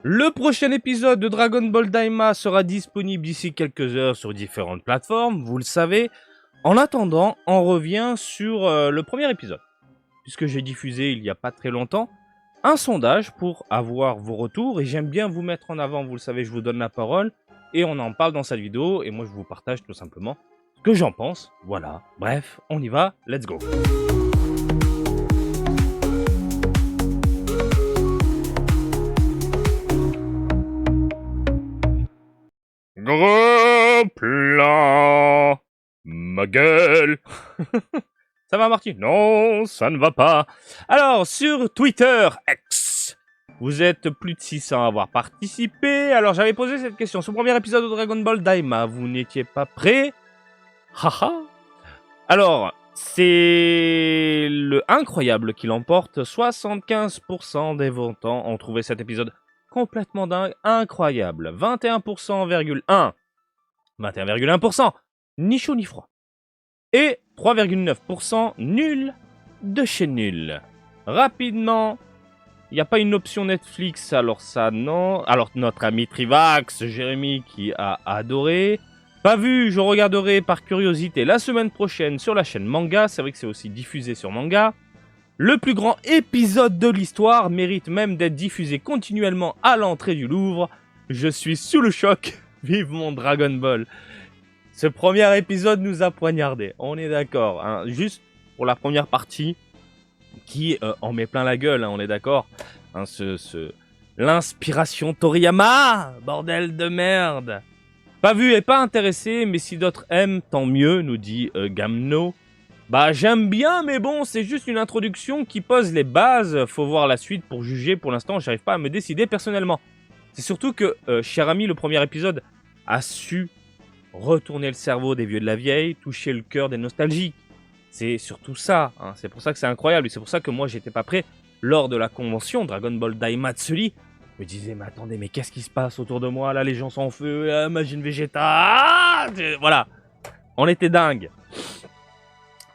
Le prochain épisode de Dragon Ball Daima sera disponible d'ici quelques heures sur différentes plateformes, vous le savez. En attendant, on revient sur le premier épisode, puisque j'ai diffusé il n'y a pas très longtemps un sondage pour avoir vos retours, et j'aime bien vous mettre en avant, vous le savez, je vous donne la parole, et on en parle dans cette vidéo, et moi je vous partage tout simplement ce que j'en pense, voilà. Bref, on y va, let's go. Gros plan, ma gueule. Ça va, Marty? Non, ça ne va pas. Alors, sur Twitter X, vous êtes plus de 600 à avoir participé. Alors, j'avais posé cette question. Sur le premier épisode de Dragon Ball Daima, vous n'étiez pas prêt? Haha. Alors, c'est le incroyable qui l'emporte. 75% des votants ont trouvé cet épisode complètement dingue, incroyable. 21,1%, 21,1%, ni chaud ni froid. Et 3,9% nul de chez nul. Rapidement, il n'y a pas une option Netflix, alors ça non. Alors notre ami Trivax, Jérémy, qui a adoré. Pas vu, je regarderai par curiosité la semaine prochaine sur la chaîne Manga. C'est vrai que c'est aussi diffusé sur Manga. Le plus grand épisode de l'histoire mérite même d'être diffusé continuellement à l'entrée du Louvre. Je suis sous le choc. Vive mon Dragon Ball. Ce premier épisode nous a poignardé, on est d'accord. Hein. Juste pour la première partie, qui en met plein la gueule, hein, on est d'accord. Hein, l'inspiration Toriyama, bordel de merde. Pas vu et pas intéressé, mais si d'autres aiment, tant mieux, nous dit Gamno. Bah j'aime bien, mais bon, c'est juste une introduction qui pose les bases. Faut voir la suite pour juger. Pour l'instant, j'arrive pas à me décider personnellement. C'est surtout que, cher ami, le premier épisode a su retourner le cerveau des vieux de la vieille, toucher le cœur des nostalgiques. C'est surtout ça, hein. C'est pour ça que c'est incroyable, et c'est pour ça que moi j'étais pas prêt lors de la convention Dragon Ball Daimatsuri. Je me disais, mais attendez, mais qu'est-ce qui se passe autour de moi là, les gens sont en feu, Majin Vegeta, voilà, on était dingue.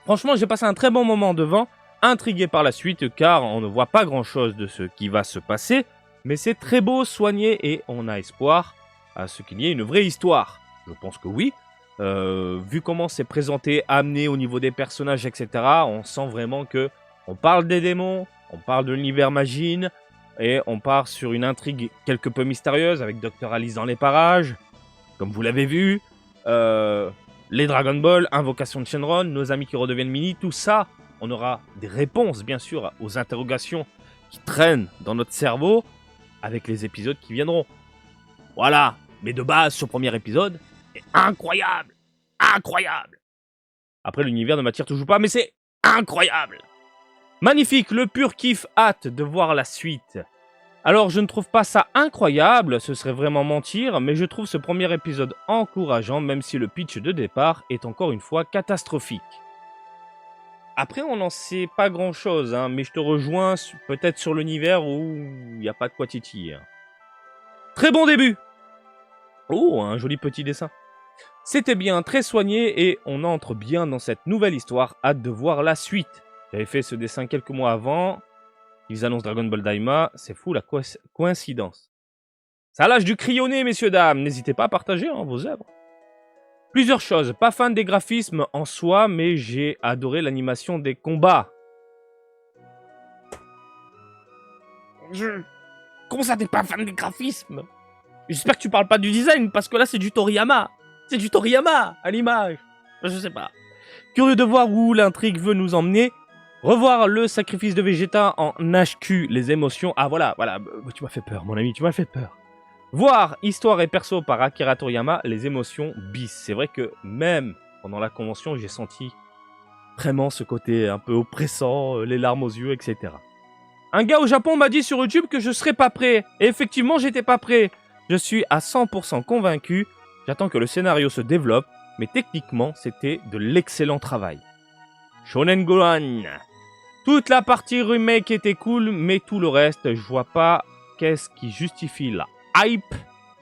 Franchement, j'ai passé un très bon moment devant, intrigué par la suite, car on ne voit pas grand chose de ce qui va se passer, mais c'est très beau, soigné, et on a espoir à ce qu'il y ait une vraie histoire. Je pense que oui. Vu comment c'est présenté, amené au niveau des personnages, etc., on sent vraiment que on parle des démons, on parle de l'univers Majin, et on part sur une intrigue quelque peu mystérieuse avec Dr. Alice dans les parages, comme vous l'avez vu, les Dragon Ball, Invocation de Shenron, nos amis qui redeviennent mini, tout ça, on aura des réponses, bien sûr, aux interrogations qui traînent dans notre cerveau avec les épisodes qui viendront. Voilà, mais de base, ce premier épisode est incroyable. Incroyable. Après, l'univers ne m'attire toujours pas, mais c'est incroyable. Magnifique, le pur kiff, hâte de voir la suite. Alors, je ne trouve pas ça incroyable, ce serait vraiment mentir, mais je trouve ce premier épisode encourageant, même si le pitch de départ est encore une fois catastrophique. Après, on n'en sait pas grand-chose, hein, mais je te rejoins peut-être sur l'univers où il n'y a pas de quoi titiller. Très bon début. Oh, un joli petit dessin. C'était bien, très soigné, et on entre bien dans cette nouvelle histoire. Hâte de voir la suite. J'avais fait ce dessin quelques mois avant. Ils annoncent Dragon Ball Daima. C'est fou la coïncidence. Ça lâche du crayonné, messieurs, dames. N'hésitez pas à partager vos œuvres. Plusieurs choses. Pas fan des graphismes en soi, mais j'ai adoré l'animation des combats. Comment ça, t'es pas fan des graphismes? J'espère que tu parles pas du design, parce que là, c'est du Toriyama. C'est du Toriyama à l'image. Je sais pas. Curieux de voir où l'intrigue veut nous emmener. Revoir le sacrifice de Vegeta en HQ, les émotions. Ah voilà, tu m'as fait peur, mon ami, tu m'as fait peur. Voir histoire et perso par Akira Toriyama, les émotions bis. C'est vrai que même pendant la convention, j'ai senti vraiment ce côté un peu oppressant, les larmes aux yeux, etc. Un gars au Japon m'a dit sur YouTube que je serais pas prêt. Et effectivement, j'étais pas prêt. Je suis à 100% convaincu. J'attends que le scénario se développe, mais techniquement, c'était de l'excellent travail. Shonen Gohan. Toute la partie remake était cool, mais tout le reste, je vois pas qu'est-ce qui justifie la hype.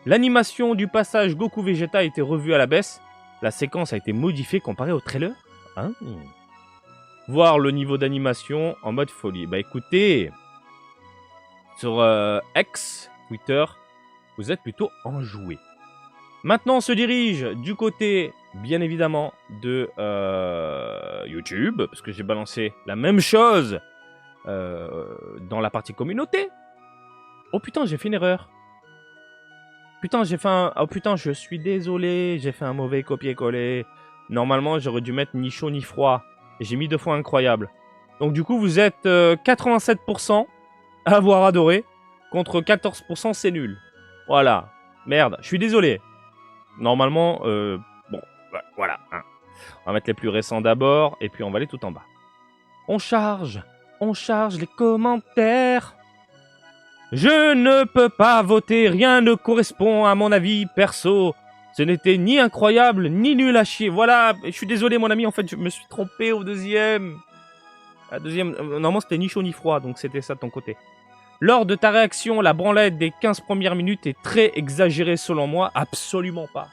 L'animation du passage Goku Vegeta a été revue à la baisse. La séquence a été modifiée comparée au trailer. Hein, voir le niveau d'animation en mode folie. Bah écoutez, sur X, Twitter, vous êtes plutôt enjoué. Maintenant, on se dirige du côté, bien évidemment, de YouTube, parce que j'ai balancé la même chose dans la partie communauté. Oh putain, j'ai fait une erreur. Putain, j'ai fait un... Oh putain, je suis désolé, j'ai fait un mauvais copier-coller. Normalement, j'aurais dû mettre ni chaud ni froid. Et j'ai mis 2 fois incroyable. Donc du coup, vous êtes 87% à avoir adoré, contre 14% c'est nul. Voilà. Merde, je suis désolé. Normalement, bon, bah, voilà. Hein. On va mettre les plus récents d'abord, et puis on va aller tout en bas. On charge les commentaires. Je ne peux pas voter, rien ne correspond à mon avis perso. Ce n'était ni incroyable, ni nul à chier. Voilà, je suis désolé mon ami, en fait je me suis trompé au deuxième. La deuxième, normalement c'était ni chaud ni froid, donc c'était ça de ton côté. Lors de ta réaction, la branlette des 15 premières minutes est très exagérée selon moi. Absolument pas.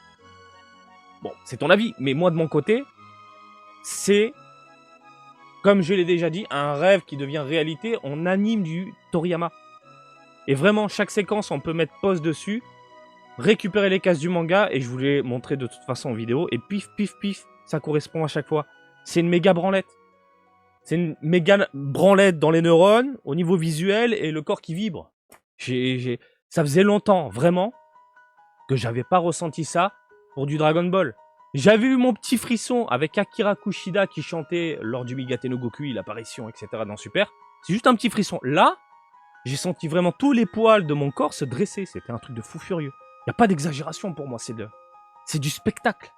Bon, c'est ton avis, mais moi de mon côté, c'est, comme je l'ai déjà dit, un rêve qui devient réalité. On anime du Toriyama. Et vraiment, chaque séquence, on peut mettre pause dessus, récupérer les cases du manga, et je vous l'ai montré de toute façon en vidéo, et pif, pif, pif, ça correspond à chaque fois. C'est une méga branlette. C'est une méga branlette dans les neurones, au niveau visuel, et le corps qui vibre. Ça faisait longtemps, vraiment, que j'avais pas ressenti ça pour du Dragon Ball. J'avais eu mon petit frisson avec Akira Kushida qui chantait lors du Migate no Goku, l'apparition, etc. dans Super. C'est juste un petit frisson. Là, j'ai senti vraiment tous les poils de mon corps se dresser. C'était un truc de fou furieux. Il n'y a pas d'exagération pour moi, c'est du spectacle.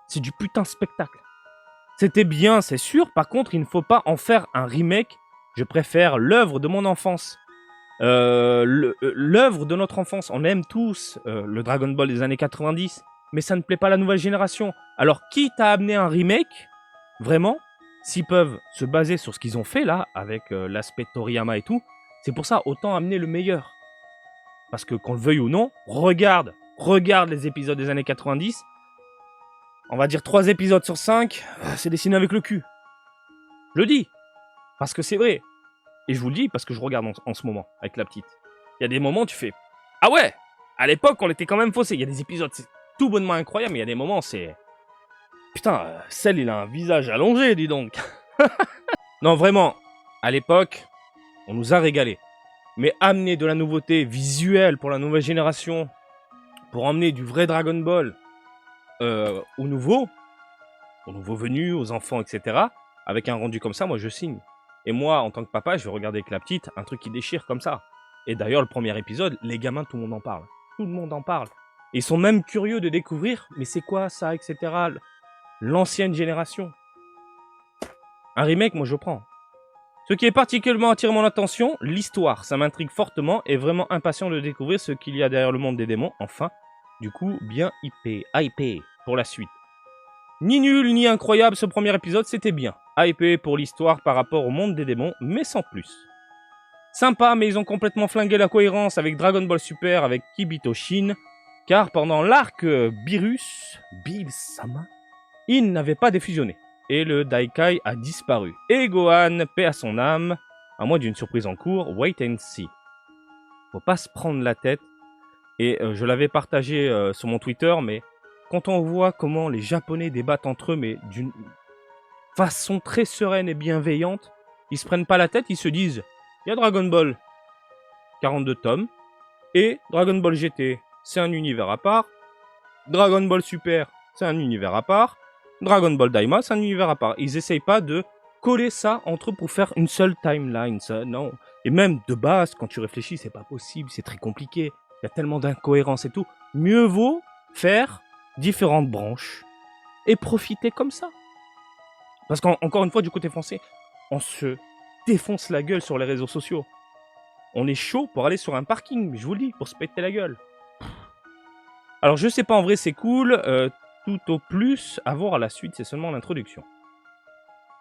C'est du putain de spectacle. C'était bien, c'est sûr. Par contre, il ne faut pas en faire un remake. Je préfère l'œuvre de mon enfance. L'œuvre de notre enfance. On aime tous le Dragon Ball des années 90. Mais ça ne plaît pas à la nouvelle génération. Alors, quitte à amener un remake, vraiment, s'ils peuvent se baser sur ce qu'ils ont fait là, avec l'aspect Toriyama et tout, c'est pour ça, autant amener le meilleur. Parce que qu'on le veuille ou non, regarde les épisodes des années 90. On va dire 3 épisodes sur 5, c'est dessiné avec le cul. Je le dis, parce que c'est vrai. Et je vous le dis parce que je regarde en ce moment, avec la petite. Il y a des moments où tu fais... Ah ouais, à l'époque, on était quand même faussés. Il y a des épisodes, c'est tout bonnement incroyable, mais il y a des moments, c'est... Putain, Cell, il a un visage allongé, dis donc. Non, vraiment, à l'époque... On nous a régalé. Mais amener de la nouveauté visuelle pour la nouvelle génération, pour emmener du vrai Dragon Ball aux nouveaux venus, aux enfants, etc., avec un rendu comme ça, moi je signe. Et moi, en tant que papa, je vais regarder avec la petite un truc qui déchire comme ça. Et d'ailleurs, le premier épisode, les gamins, tout le monde en parle. Tout le monde en parle. Et ils sont même curieux de découvrir, mais c'est quoi ça, etc. L'ancienne génération. Un remake, moi je prends. Ce qui est particulièrement attiré mon attention, l'histoire. Ça m'intrigue fortement et vraiment impatient de découvrir ce qu'il y a derrière le monde des démons. Enfin, du coup, bien hypé pour la suite. Ni nul ni incroyable, ce premier épisode, c'était bien. Hypé pour l'histoire par rapport au monde des démons, mais sans plus. Sympa, mais ils ont complètement flingué la cohérence avec Dragon Ball Super avec Kibito Shin, car pendant l'arc Beerus, Beerus-sama, il n'avait pas défusionné. Et le Daikai a disparu. Et Gohan, paix à son âme, à moins d'une surprise en cours, wait and see. Faut pas se prendre la tête. Et je l'avais partagé sur mon Twitter, mais quand on voit comment les Japonais débattent entre eux, mais d'une façon très sereine et bienveillante, ils se prennent pas la tête, ils se disent, il y a Dragon Ball, 42 tomes, et Dragon Ball GT, c'est un univers à part, Dragon Ball Super, c'est un univers à part, Dragon Ball Daima, c'est un univers à part. Ils essayent pas de coller ça entre eux pour faire une seule timeline, ça, non. Et même de base, quand tu réfléchis, c'est pas possible, c'est très compliqué. Il y a tellement d'incohérences et tout. Mieux vaut faire différentes branches et profiter comme ça. Parce qu'encore une fois, du côté français, on se défonce la gueule sur les réseaux sociaux. On est chaud pour aller sur un parking, je vous le dis, pour se péter la gueule. Alors je sais pas, en vrai c'est cool, tout au plus, à voir à la suite, c'est seulement l'introduction.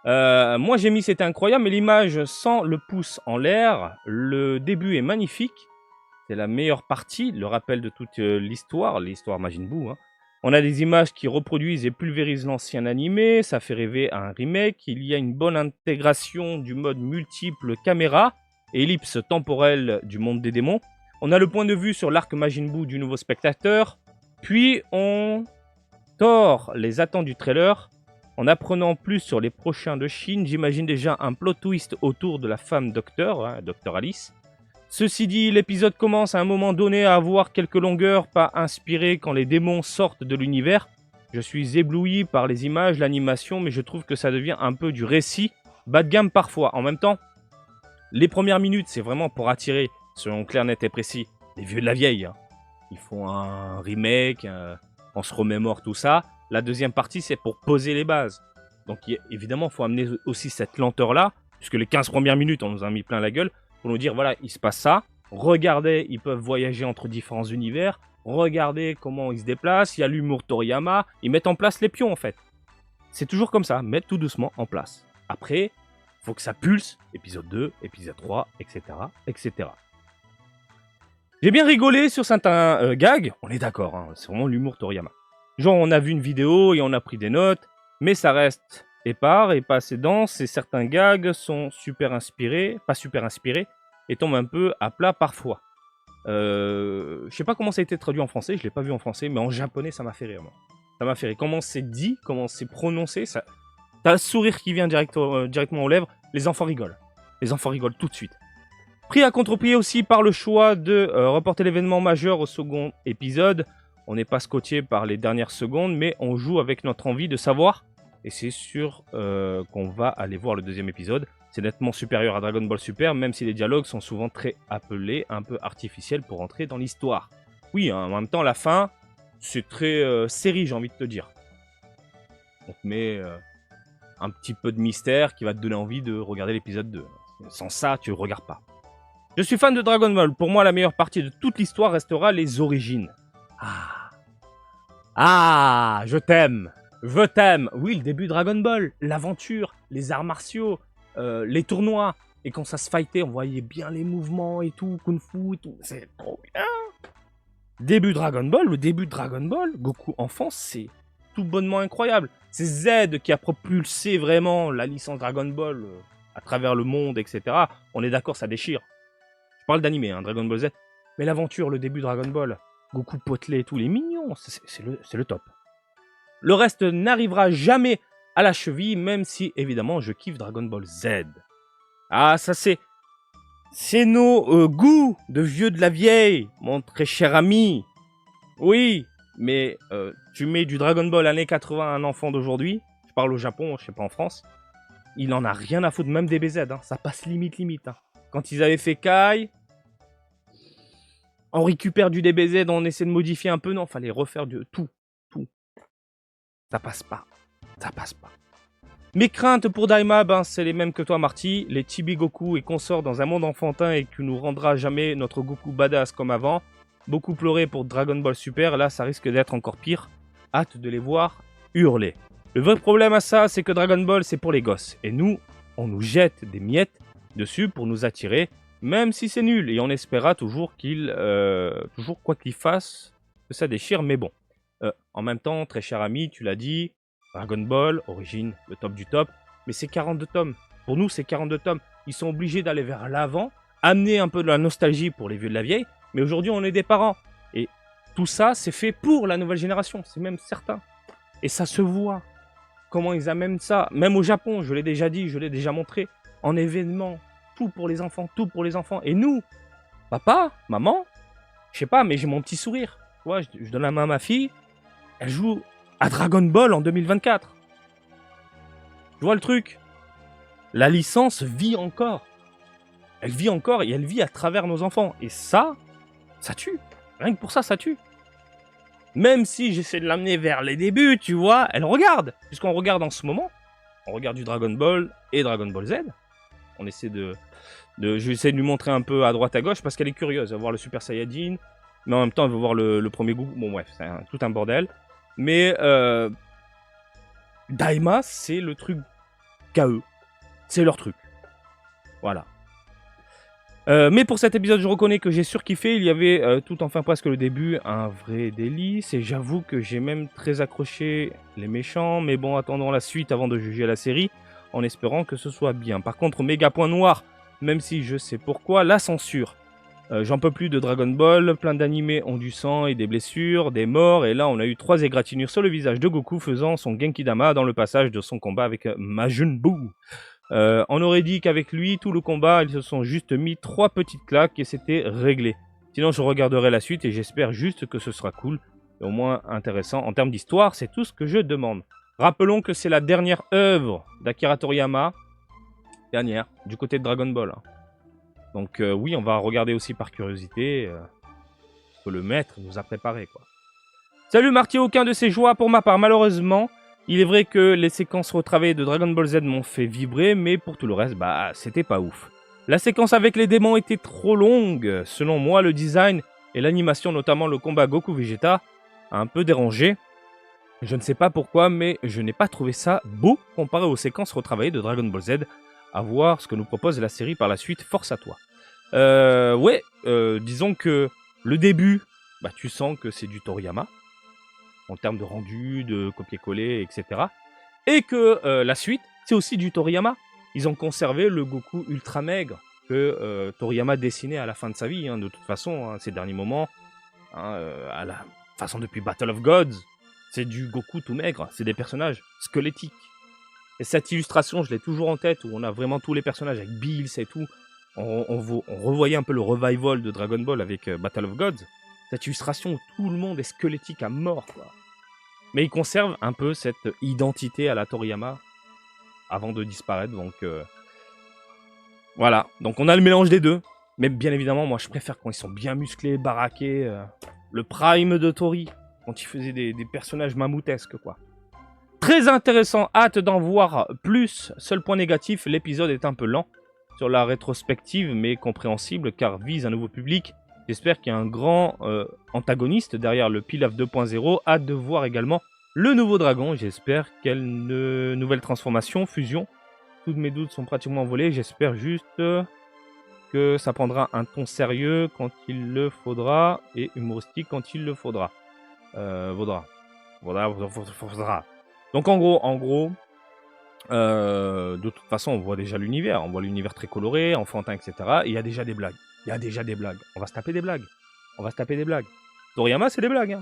Moi j'ai mis c'était incroyable, mais l'image sans le pouce en l'air, le début est magnifique, c'est la meilleure partie, le rappel de toute l'histoire Majin Buu. Hein. On a des images qui reproduisent et pulvérisent l'ancien animé, ça fait rêver à un remake, il y a une bonne intégration du mode multiple caméra, ellipse temporelle du monde des démons. On a le point de vue sur l'arc Majin Buu du nouveau spectateur, puis on tord les attentes du trailer en apprenant plus sur les prochains de Chine. J'imagine déjà un plot twist autour de la femme docteur, Docteur Alice. Ceci dit, l'épisode commence à un moment donné à avoir quelques longueurs pas inspirées quand les démons sortent de l'univers. Je suis ébloui par les images, l'animation, mais je trouve que ça devient un peu du récit, bas de gamme parfois. En même temps, les premières minutes, c'est vraiment pour attirer, selon clair, net et précis, les vieux de la vieille. Ils font un remake, on se remémore tout ça. La deuxième partie, c'est pour poser les bases. Donc évidemment, il faut amener aussi cette lenteur-là, puisque les 15 premières minutes, on nous a mis plein la gueule, pour nous dire, voilà, il se passe ça. Regardez, ils peuvent voyager entre différents univers. Regardez comment ils se déplacent. Il y a l'humour Toriyama. Ils mettent en place les pions, en fait. C'est toujours comme ça, mettre tout doucement en place. Après, il faut que ça pulse. Épisode 2, épisode 3, etc. etc. J'ai bien rigolé sur certains gags. On est d'accord, hein, c'est vraiment l'humour Toriyama. Genre, on a vu une vidéo et on a pris des notes. Mais ça reste épars et pas assez dense. Et certains gags sont super inspirés, pas super inspirés, et tombent un peu à plat parfois. Je sais pas comment ça a été traduit en français, je l'ai pas vu en français, mais en japonais ça m'a fait rire. Moi. Ça m'a fait rire. Comment c'est dit, comment c'est prononcé, ça. T'as le sourire qui vient directement aux lèvres, les enfants rigolent. Les enfants rigolent tout de suite. Pris à contre-pied aussi par le choix de reporter l'événement majeur au second épisode. On n'est pas scotché par les dernières secondes, mais on joue avec notre envie de savoir. Et c'est sûr qu'on va aller voir le deuxième épisode. C'est nettement supérieur à Dragon Ball Super, même si les dialogues sont souvent très appelés, un peu artificiels pour entrer dans l'histoire. Oui, hein, en même temps, la fin, c'est très série, j'ai envie de te dire. On te met un petit peu de mystère qui va te donner envie de regarder l'épisode 2. Sans ça, tu ne regardes pas. Je suis fan de Dragon Ball. Pour moi, la meilleure partie de toute l'histoire restera les origines. Ah, je t'aime. Je t'aime. Oui, le début de Dragon Ball, l'aventure, les arts martiaux, les tournois. Et quand ça se fightait, on voyait bien les mouvements et tout, Kung Fu et tout. C'est trop bien. Début Dragon Ball, le début de Dragon Ball, Goku enfant, c'est tout bonnement incroyable. C'est Z qui a propulsé vraiment la licence Dragon Ball à travers le monde, etc. On est d'accord, ça déchire. Je parle d'animé, hein, Dragon Ball Z. Mais l'aventure, le début de Dragon Ball, Goku potelé et tout, les mignons, c'est le top. Le reste n'arrivera jamais à la cheville, même si, évidemment, je kiffe Dragon Ball Z. Ah, ça c'est nos goûts de vieux de la vieille, mon très cher ami. Oui, mais tu mets du Dragon Ball années 80 à un enfant d'aujourd'hui, je parle au Japon, je sais pas en France, il en a rien à foutre, même des BZ, hein, ça passe limite. Hein. Quand ils avaient fait Kai, on récupère du DBZ, on essaie de modifier un peu, non, fallait refaire tout. Ça passe pas. Mes craintes pour Daima, c'est les mêmes que toi Marty, les Chibi Goku et consorts dans un monde enfantin et qui nous rendra jamais notre Goku badass comme avant. Beaucoup pleuré pour Dragon Ball Super, là ça risque d'être encore pire. Hâte de les voir hurler. Le vrai problème à ça, c'est que Dragon Ball c'est pour les gosses. Et nous, on nous jette des miettes dessus pour nous attirer, même si c'est nul. Et on espérera toujours toujours quoi qu'il fasse, que ça déchire, mais bon. En même temps, très cher ami, tu l'as dit, Dragon Ball, origine, le top du top, mais c'est 42 tomes. Pour nous, c'est 42 tomes. Ils sont obligés d'aller vers l'avant, amener un peu de la nostalgie pour les vieux de la vieille, mais aujourd'hui, on est des parents. Et tout ça, c'est fait pour la nouvelle génération, c'est même certain. Et ça se voit. Comment ils amènent ça. Même au Japon, je l'ai déjà dit, je l'ai déjà montré, en événement, tout pour les enfants. Et nous, papa, maman, je sais pas, mais j'ai mon petit sourire. Tu vois, je donne la main à ma fille, elle joue à Dragon Ball en 2024. Tu vois le truc? La licence vit encore. Elle vit encore et elle vit à travers nos enfants. Et ça tue. Rien que pour ça tue. Même si j'essaie de l'amener vers les débuts, tu vois, elle regarde. Puisqu'on regarde en ce moment, on regarde du Dragon Ball et Dragon Ball Z. On essaie j'essaie de lui montrer un peu à droite à gauche parce qu'elle est curieuse. Elle va voir le Super Saiyajin, mais en même temps elle veut voir le premier goût. Bon bref, c'est tout un bordel. Mais Daima, c'est le truc qu'à eux. C'est leur truc. Voilà. Mais pour cet épisode, je reconnais que j'ai surkiffé. Il y avait tout enfin presque le début un vrai délice. Et j'avoue que j'ai même très accroché les méchants. Mais bon, attendons la suite avant de juger la série, en espérant que ce soit bien. Par contre, méga point noir, même si je sais pourquoi, la censure. J'en peux plus de Dragon Ball, plein d'animés ont du sang et des blessures, des morts, et là on a eu 3 égratignures sur le visage de Goku faisant son Genkidama dans le passage de son combat avec Majin Buu. On aurait dit qu'avec lui, tout le combat, ils se sont juste mis 3 petites claques et c'était réglé. Sinon je regarderai la suite et j'espère juste que ce sera cool et au moins intéressant. En termes d'histoire, c'est tout ce que je demande. Rappelons que c'est la dernière œuvre d'Akira Toriyama, dernière, du côté de Dragon Ball. Donc oui, on va regarder aussi par curiosité ce que le maître nous a préparé, quoi. Salut Marty, aucun de ces joies pour ma part, malheureusement. Il est vrai que les séquences retravaillées de Dragon Ball Z m'ont fait vibrer, mais pour tout le reste, bah c'était pas ouf. La séquence avec les démons était trop longue. Selon moi, le design et l'animation, notamment le combat Goku-Vegeta, a un peu dérangé. Je ne sais pas pourquoi, mais je n'ai pas trouvé ça beau comparé aux séquences retravaillées de Dragon Ball Z. À voir ce que nous propose la série par la suite, force à toi. Disons que le début, bah, tu sens que c'est du Toriyama, en termes de rendu, de copier-coller, etc. Et que la suite, c'est aussi du Toriyama. Ils ont conservé le Goku ultra maigre que Toriyama dessinait à la fin de sa vie, de toute façon, ces derniers moments, à la façon depuis Battle of Gods, c'est du Goku tout maigre, c'est des personnages squelettiques. Et cette illustration, je l'ai toujours en tête, où on a vraiment tous les personnages avec Bills et tout. On revoyait un peu le revival de Dragon Ball avec Battle of Gods. Cette illustration où tout le monde est squelettique à mort, quoi. Mais il conserve un peu cette identité à la Toriyama avant de disparaître, donc voilà. Donc on a le mélange des deux. Mais bien évidemment, moi je préfère quand ils sont bien musclés, baraqués. Le prime de Tori, quand il faisait des personnages mammouthesques, quoi. Très intéressant, hâte d'en voir plus. Seul point négatif, l'épisode est un peu lent sur la rétrospective, mais compréhensible car vise un nouveau public. J'espère qu'il y a un grand antagoniste derrière le Pilaf 2.0. Hâte de voir également le nouveau dragon. J'espère quelle nouvelle transformation, fusion. Tous mes doutes sont pratiquement volés. J'espère juste que ça prendra un ton sérieux quand il le faudra et humoristique quand il le faudra. Faudra. Donc en gros, de toute façon, on voit déjà l'univers. On voit l'univers très coloré, enfantin, etc. Et il y a déjà des blagues. On va se taper des blagues. Toriyama, c'est des blagues.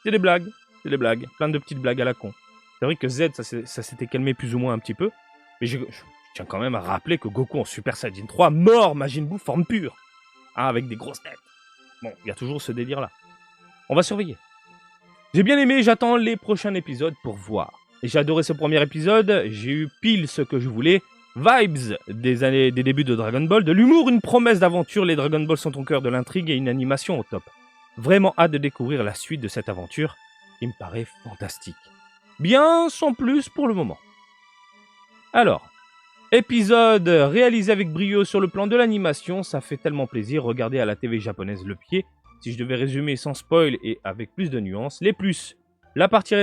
C'est des blagues. Plein de petites blagues à la con. C'est vrai que Z, ça s'était calmé plus ou moins un petit peu. Mais je tiens quand même à rappeler que Goku en Super Saiyan 3, mort, Majin Buu, forme pure. Avec des grosses têtes. Bon, il y a toujours ce délire-là. On va surveiller. J'ai bien aimé, j'attends les prochains épisodes pour voir. J'ai adoré ce premier épisode, j'ai eu pile ce que je voulais. Vibes des débuts de Dragon Ball, de l'humour, une promesse d'aventure, les Dragon Ball sont au cœur de l'intrigue et une animation au top. Vraiment hâte de découvrir la suite de cette aventure, qui me paraît fantastique. Bien sans plus pour le moment. Alors, épisode réalisé avec brio sur le plan de l'animation, ça fait tellement plaisir, regarder à la TV japonaise le pied. Si je devais résumer sans spoil et avec plus de nuances, les plus, la partie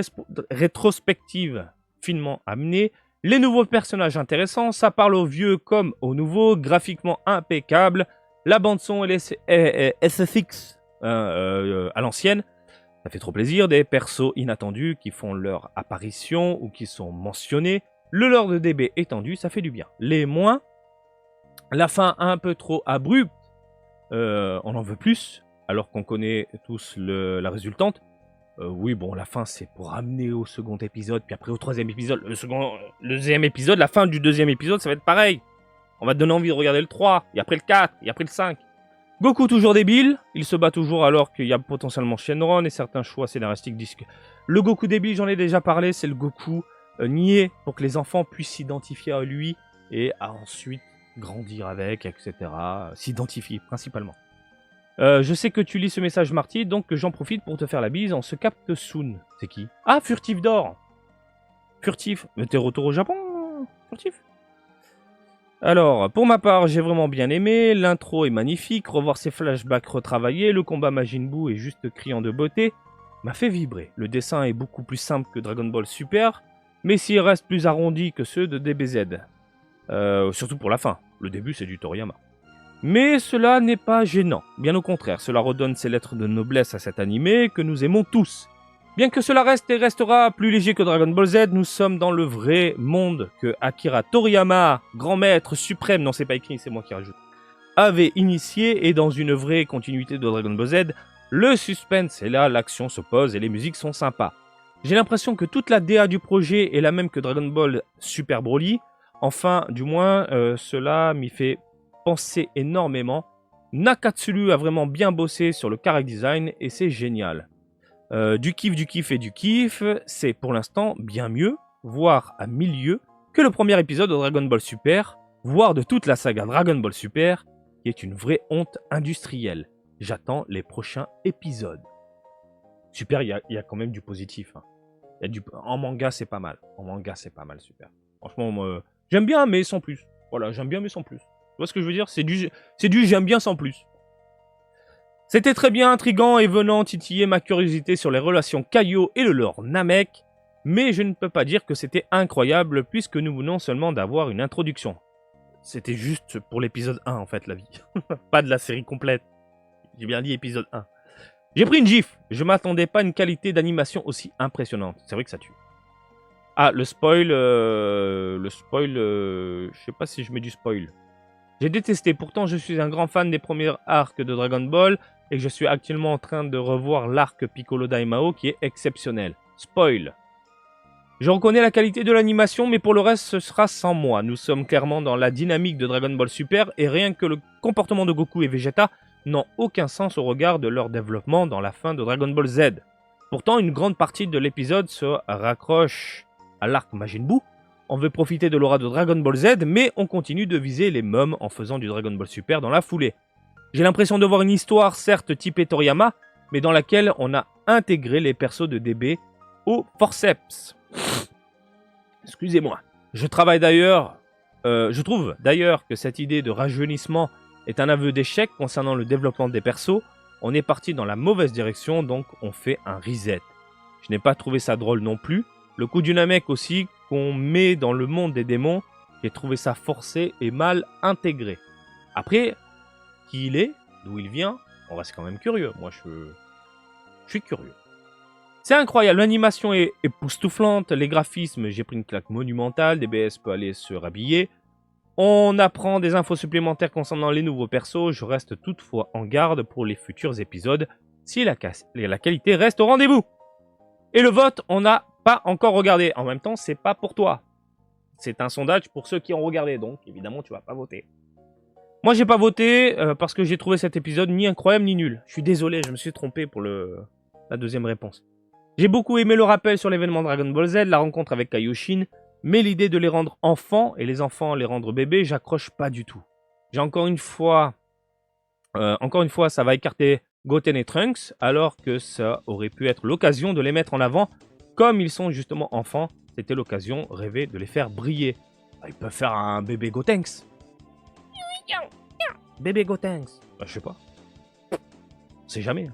rétrospective finement amenée, les nouveaux personnages intéressants, ça parle aux vieux comme aux nouveaux, graphiquement impeccable, la bande-son et les SFX à l'ancienne, ça fait trop plaisir, des persos inattendus qui font leur apparition ou qui sont mentionnés, le lore de DB étendu, ça fait du bien. Les moins, la fin un peu trop abrupte, on en veut plus, alors qu'on connaît tous la résultante. Oui, bon, la fin, c'est pour amener au second épisode, puis après au troisième épisode, le deuxième épisode, la fin du deuxième épisode, ça va être pareil. On va te donner envie de regarder le 3, et après le 4, et après le 5. Goku toujours débile, il se bat toujours alors qu'il y a potentiellement Shenron, et certains choix scénaristiques disent que... Le Goku débile, j'en ai déjà parlé, c'est le Goku niais, pour que les enfants puissent s'identifier à lui, et à ensuite grandir avec, etc. S'identifier, principalement. Je sais que tu lis ce message Marty, donc j'en profite pour te faire la bise. On se capte soon. C'est qui? Ah, Furtif d'or. Furtif. Mais t'es retour au Japon, Furtif? Alors, pour ma part, j'ai vraiment bien aimé. L'intro est magnifique. Revoir ces flashbacks retravaillés. Le combat Majin Buu est juste criant de beauté. M'a fait vibrer. Le dessin est beaucoup plus simple que Dragon Ball Super, mais s'il reste plus arrondi que ceux de DBZ. Surtout pour la fin. Le début, c'est du Toriyama. Mais cela n'est pas gênant, bien au contraire, cela redonne ses lettres de noblesse à cet animé que nous aimons tous. Bien que cela reste et restera plus léger que Dragon Ball Z, nous sommes dans le vrai monde que Akira Toriyama, grand maître suprême, non c'est pas écrit, c'est moi qui rajoute, avait initié et dans une vraie continuité de Dragon Ball Z, le suspense est là, l'action se pose et les musiques sont sympas. J'ai l'impression que toute la DA du projet est la même que Dragon Ball Super Broly. Enfin, du moins, cela m'y fait penser énormément. Nakatsuru a vraiment bien bossé sur le character design et c'est génial. Du kiff et du kiff, c'est pour l'instant bien mieux, voire à 1000 lieues, que le premier épisode de Dragon Ball Super, voire de toute la saga Dragon Ball Super, qui est une vraie honte industrielle. J'attends les prochains épisodes. Super, il y a quand même du positif. Hein. En manga, c'est pas mal. En manga, c'est pas mal, Super. Franchement, j'aime bien, mais sans plus. Voilà, j'aime bien, mais sans plus. Tu vois ce que je veux dire? C'est du j'aime bien sans plus. C'était très bien intriguant et venant titiller ma curiosité sur les relations Kaio et le lore Namek, mais je ne peux pas dire que c'était incroyable puisque nous venons seulement d'avoir une introduction. C'était juste pour l'épisode 1 en fait la vie, pas de la série complète. J'ai bien dit épisode 1. J'ai pris une gifle, je m'attendais pas à une qualité d'animation aussi impressionnante, c'est vrai que ça tue. Ah, le spoil, je sais pas si je mets du spoil. J'ai détesté, pourtant je suis un grand fan des premiers arcs de Dragon Ball et que je suis actuellement en train de revoir l'arc Piccolo Daimao qui est exceptionnel. Spoil. Je reconnais la qualité de l'animation, mais pour le reste ce sera sans moi. Nous sommes clairement dans la dynamique de Dragon Ball Super et rien que le comportement de Goku et Vegeta n'ont aucun sens au regard de leur développement dans la fin de Dragon Ball Z. Pourtant, une grande partie de l'épisode se raccroche à l'arc Majin Buu. On veut profiter de l'aura de Dragon Ball Z, mais on continue de viser les mômes en faisant du Dragon Ball Super dans la foulée. J'ai l'impression de voir une histoire, certes typée Toriyama, mais dans laquelle on a intégré les persos de DB au forceps. Excusez-moi. Je trouve d'ailleurs que cette idée de rajeunissement est un aveu d'échec concernant le développement des persos. On est parti dans la mauvaise direction, donc on fait un reset. Je n'ai pas trouvé ça drôle non plus. Le coup du Namek aussi, qu'on met dans le monde des démons, j'ai trouvé ça forcé et mal intégré. Après, qui il est, d'où il vient, on reste quand même curieux. Moi, je suis curieux. C'est incroyable, l'animation est époustouflante, les graphismes, j'ai pris une claque monumentale, DBS peut aller se rhabiller. On apprend des infos supplémentaires concernant les nouveaux persos, je reste toutefois en garde pour les futurs épisodes, si la qualité reste au rendez-vous. Et le vote, on n'a pas encore regardé. En même temps, c'est pas pour toi. C'est un sondage pour ceux qui ont regardé, donc évidemment, tu vas pas voter. Moi, j'ai pas voté parce que j'ai trouvé cet épisode ni incroyable ni nul. Je suis désolé, je me suis trompé pour la deuxième réponse. J'ai beaucoup aimé le rappel sur l'événement Dragon Ball Z, la rencontre avec Kaioshin, mais l'idée de les rendre enfants et les enfants les rendre bébés, j'accroche pas du tout. J'ai encore une fois, ça va écarter Goten et Trunks, alors que ça aurait pu être l'occasion de les mettre en avant, comme ils sont justement enfants, c'était l'occasion rêvée de les faire briller. Ils peuvent faire un bébé Gotenks. Bébé Gotenks. Je sais pas. On sait jamais.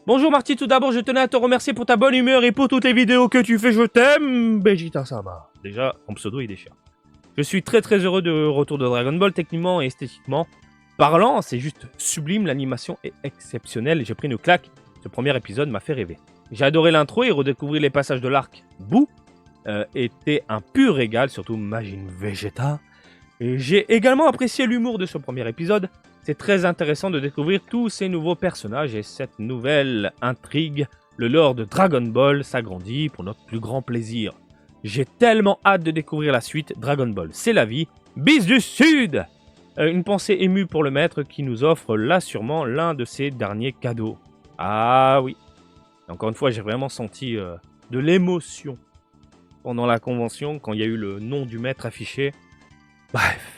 Bonjour Marty, tout d'abord je tenais à te remercier pour ta bonne humeur et pour toutes les vidéos que tu fais, je t'aime, Vegeta-sama. Déjà, ton pseudo il déchire. Je suis très heureux de retour de Dragon Ball, techniquement et esthétiquement parlant, c'est juste sublime, l'animation est exceptionnelle, j'ai pris une claque, ce premier épisode m'a fait rêver. J'ai adoré l'intro et redécouvrir les passages de l'arc Buu était un pur régal, surtout Majin Vegeta. Et j'ai également apprécié l'humour de ce premier épisode. C'est très intéressant de découvrir tous ces nouveaux personnages et cette nouvelle intrigue. Le lore de Dragon Ball s'agrandit pour notre plus grand plaisir. J'ai tellement hâte de découvrir la suite. Dragon Ball, c'est la vie. Bis du Sud. Une pensée émue pour le maître qui nous offre là sûrement l'un de ses derniers cadeaux. Ah oui. Encore une fois, j'ai vraiment senti de l'émotion pendant la convention quand il y a eu le nom du maître affiché. Bref.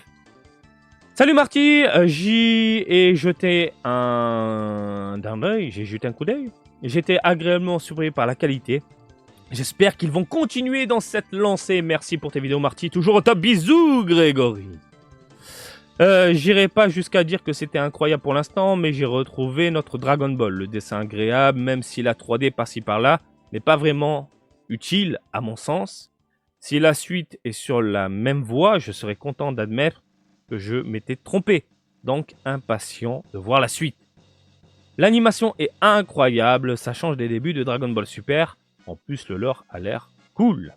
Salut Marty, j'y ai jeté un coup d'œil. J'étais agréablement surpris par la qualité. J'espère qu'ils vont continuer dans cette lancée. Merci pour tes vidéos Marty, toujours au top. Bisous Grégory. J'irai pas jusqu'à dire que c'était incroyable pour l'instant, mais j'ai retrouvé notre Dragon Ball. Le dessin agréable, même si la 3D par-ci par-là n'est pas vraiment utile à mon sens. Si la suite est sur la même voie, je serais content d'admettre que je m'étais trompé. Donc impatient de voir la suite. L'animation est incroyable, ça change des débuts de Dragon Ball Super. En plus, le lore a l'air cool.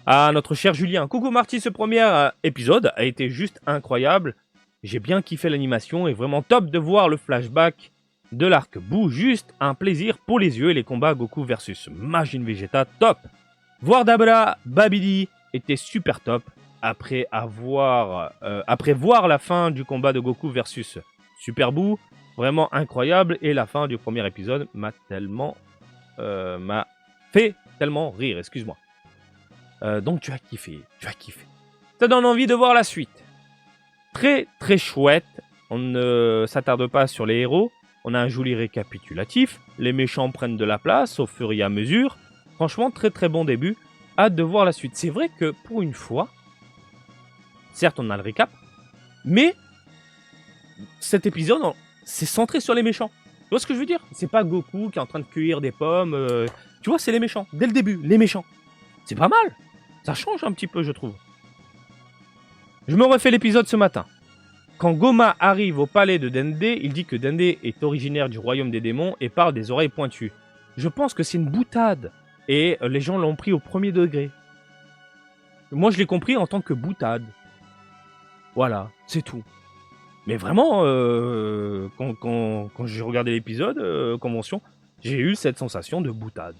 Ah, notre cher Julien. Coucou Marty, ce premier épisode a été juste incroyable. J'ai bien kiffé l'animation et vraiment top de voir le flashback de l'arc Boo. Juste un plaisir pour les yeux et les combats Goku versus Majin Vegeta, top. Voir Dabra Babidi était super top. Après voir la fin du combat de Goku versus Super Boo, vraiment incroyable. Et la fin du premier épisode m'a fait tellement rire, excuse-moi. Donc tu as kiffé. Ça donne envie de voir la suite. Très très chouette. On ne s'attarde pas sur les héros. On a un joli récapitulatif. Les méchants prennent de la place au fur et à mesure. Franchement, très très bon début. Hâte de voir la suite. C'est vrai que pour une fois, certes on a le récap, mais cet épisode, c'est centré sur les méchants. Tu vois ce que je veux dire? C'est pas Goku qui est en train de cueillir des pommes. Tu vois, c'est les méchants. Dès le début, les méchants. C'est pas mal. Ça change un petit peu, je trouve. Je me refais l'épisode ce matin. Quand Goma arrive au palais de Dende, il dit que Dende est originaire du royaume des démons et parle des oreilles pointues. Je pense que c'est une boutade. Et les gens l'ont pris au premier degré. Moi, je l'ai compris en tant que boutade. Voilà, c'est tout. Mais vraiment, quand j'ai regardé l'épisode, convention, j'ai eu cette sensation de boutade.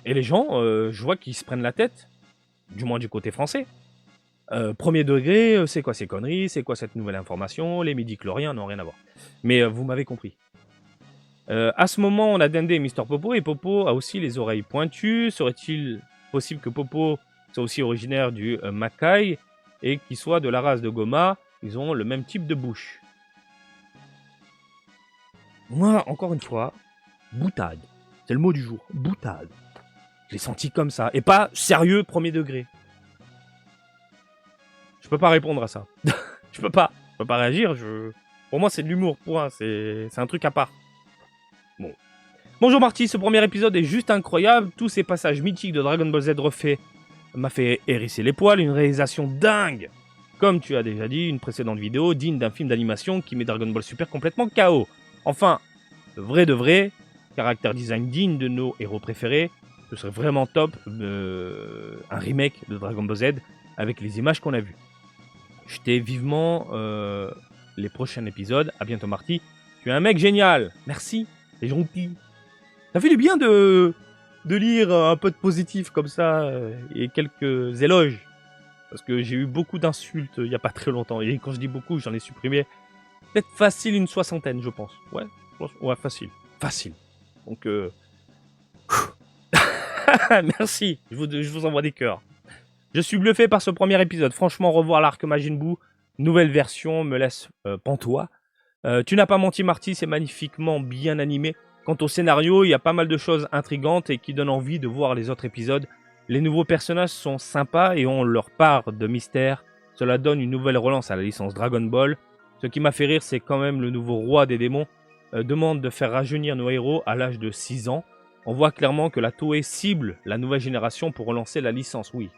Et les gens, je vois qu'ils se prennent la tête, du moins du côté français. Premier degré, c'est quoi ces conneries? C'est quoi cette nouvelle information? Les midi-chloriens n'ont rien à voir. Mais vous m'avez compris. À ce moment, on a Dende et Mister Popo, et Popo a aussi les oreilles pointues. Serait-il possible que Popo soit aussi originaire du Makai et qu'il soit de la race de Goma? Ils ont le même type de bouche. Moi, encore une fois, boutade. C'est le mot du jour, boutade. Je l'ai senti comme ça, et pas sérieux premier degré. Je peux pas répondre à ça. Je peux pas réagir. Pour moi, c'est de l'humour, point. C'est un truc à part. Bon. Bonjour Marty, ce premier épisode est juste incroyable. Tous ces passages mythiques de Dragon Ball Z refaits m'a fait hérisser les poils. Une réalisation dingue. Comme tu as déjà dit, une précédente vidéo digne d'un film d'animation qui met Dragon Ball Super complètement KO. Enfin, le vrai de vrai, caractère design digne de nos héros préférés. Ce serait vraiment top, un remake de Dragon Ball Z avec les images qu'on a vues. Je t'ai vivement les prochains épisodes. À bientôt Marty. Tu es un mec génial. Merci, c'est gentil. Ça fait du bien de lire un peu de positif comme ça et quelques éloges. Parce que j'ai eu beaucoup d'insultes il n'y a pas très longtemps. Et quand je dis beaucoup, j'en ai supprimé peut-être facile une 60aine, je pense. Ouais, facile. Donc, merci. Je vous envoie des cœurs. Je suis bluffé par ce premier épisode. Franchement, revoir l'arc Majin Buu, nouvelle version, me laisse pantois. Tu n'as pas menti, Marty, c'est magnifiquement bien animé. Quant au scénario, il y a pas mal de choses intrigantes et qui donnent envie de voir les autres épisodes. Les nouveaux personnages sont sympas et ont leur part de mystère. Cela donne une nouvelle relance à la licence Dragon Ball. Ce qui m'a fait rire, c'est quand même le nouveau roi des démons demande de faire rajeunir nos héros à l'âge de 6 ans. On voit clairement que la Toei cible la nouvelle génération pour relancer la licence. Oui.